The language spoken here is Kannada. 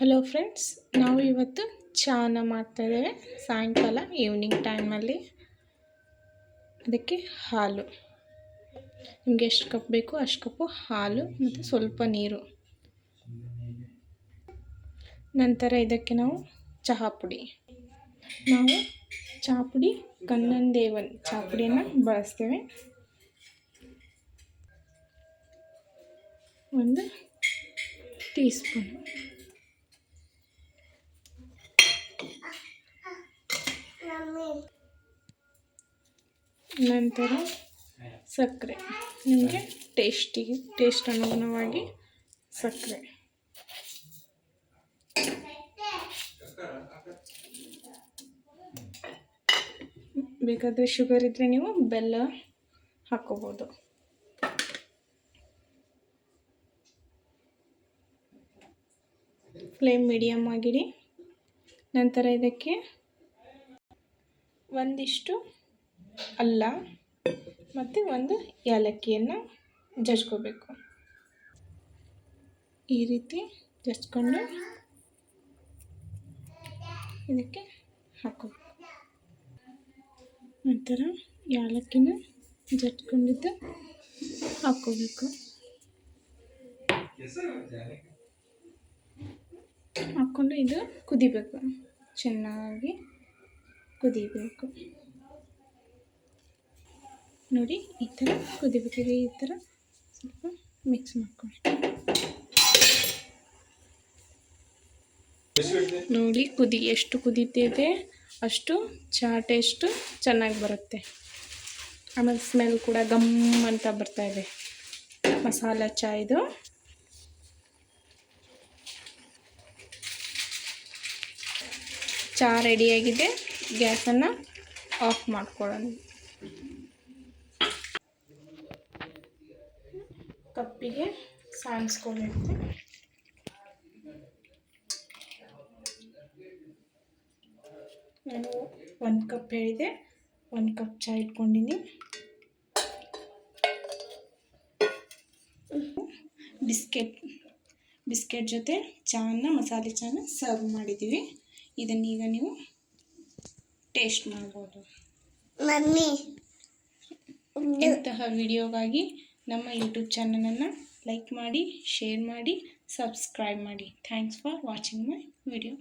ಹಲೋ ಫ್ರೆಂಡ್ಸ್, ನಾವು ಇವತ್ತು ಚಾನ ಮಾಡ್ತಾಯಿದ್ದೇವೆ ಸಾಯಂಕಾಲ ಈವ್ನಿಂಗ್ ಟೈಮಲ್ಲಿ. ಅದಕ್ಕೆ ಹಾಲು, ನಿಮಗೆ ಎಷ್ಟು ಕಪ್ ಬೇಕು ಅಷ್ಟು ಕಪ್ಪು ಹಾಲು ಮತ್ತು ಸ್ವಲ್ಪ ನೀರು. ನಂತರ ಇದಕ್ಕೆ ನಾವು ಚಹಾ ಪುಡಿ, ನಾವು ಚಹಾ ಪುಡಿ ಕಣ್ಣನ್ ದೇವನ್ ಚಹಾ ಪುಡಿಯನ್ನು ಬಳಸ್ತೇವೆ. ಒಂದು ಟೀ ಸ್ಪೂನ್. ನಂತರ ಸಕ್ಕರೆ, ನಿಮಗೆ ಟೇಸ್ಟ್ ಅನುಗುಣವಾಗಿ ಸಕ್ಕರೆ. ಬೇಕಾದರೆ ಶುಗರ್ ಇದ್ದರೆ ನೀವು ಬೆಲ್ಲ ಹಾಕೋಬೋದು. ಫ್ಲೇಮ್ ಮೀಡಿಯಮ್ ಆಗಿಡಿ. ನಂತರ ಇದಕ್ಕೆ ಒಂದಿಷ್ಟು ಅಲ್ಲ ಮತ್ತು ಒಂದು ಏಲಕ್ಕಿಯನ್ನು ಜಜ್ಕೋಬೇಕು. ಈ ರೀತಿ ಜಜ್ಕೊಂಡು ಇದಕ್ಕೆ ಹಾಕೋಬೇಕು. ನಂತರ ಏಲಕ್ಕಿನ ಜಜ್ಕೊಂಡಿದ್ದು ಹಾಕೋಬೇಕು. ಹಾಕ್ಕೊಂಡು ಇದು ಕುದಿಬೇಕು, ಚೆನ್ನಾಗಿ ಕುದಿಬೇಕು. ನೋಡಿ, ಈ ಥರ ಕುದಿಬೇಕು. ಈ ಥರ ಸ್ವಲ್ಪ ಮಿಕ್ಸ್ ಮಾಡ್ಕೊಳ್ಳಿ. ನೋಡಿ, ಎಷ್ಟು ಕುದೀತಿದೆ ಅಷ್ಟು ಚಹಾ ಟೇಸ್ಟು ಚೆನ್ನಾಗಿ ಬರುತ್ತೆ. ಆಮೇಲೆ ಸ್ಮೆಲ್ ಕೂಡ ಗಮ್ ಅಂತ ಬರ್ತಾಯಿದೆ. ಮಸಾಲ ಚಹಾ ಇದು. ಚಹಾ ರೆಡಿಯಾಗಿದೆ. ಗ್ಯಾಸನ್ನು ಆಫ್ ಮಾಡ್ಕೊಳ್ಳೋಣ. ಕಪ್ಪಿಗೆ ಸಾಣಿಸ್ಕೊಬೇಕು. ನಾನು 1 ಕಪ್ ಹೇಳಿದೆ, 1 ಕಪ್ ಚಹಾ ಇಟ್ಕೊಂಡಿನಿ. ಬಿಸ್ಕೆಟ್ ಜೊತೆ ಮಸಾಲೆ ಚಹಾನ ಸರ್ವ್ ಮಾಡಿದ್ದೀವಿ. ಇದನ್ನೀಗ ನೀವು ಟೇಸ್ಟ್ ಮಾಡ್ಬೋದು. ಇಂತಹ ವಿಡಿಯೋಗಾಗಿ ನಮ್ಮ ಯೂಟ್ಯೂಬ್ ಚಾನಲನ್ನು ಲೈಕ್ ಮಾಡಿ, ಶೇರ್ ಮಾಡಿ, ಸಬ್ಸ್ಕ್ರೈಬ್ ಮಾಡಿ. Thanks for watching my video.